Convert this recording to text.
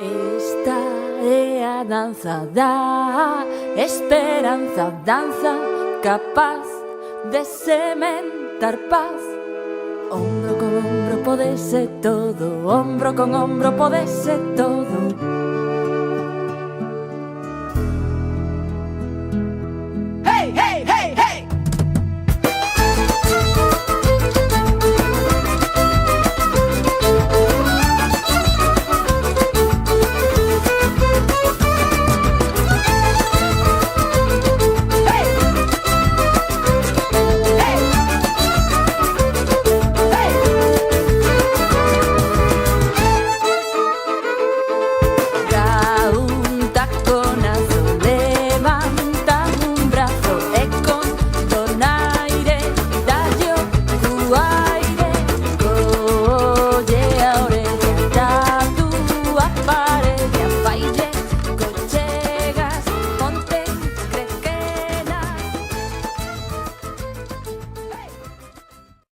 Esta é a danza da esperanza, danza capaz de sementar paz. Hombro con hombro podese todo, hombro con hombro podese todo. Hey, hey, hey, hey! Fight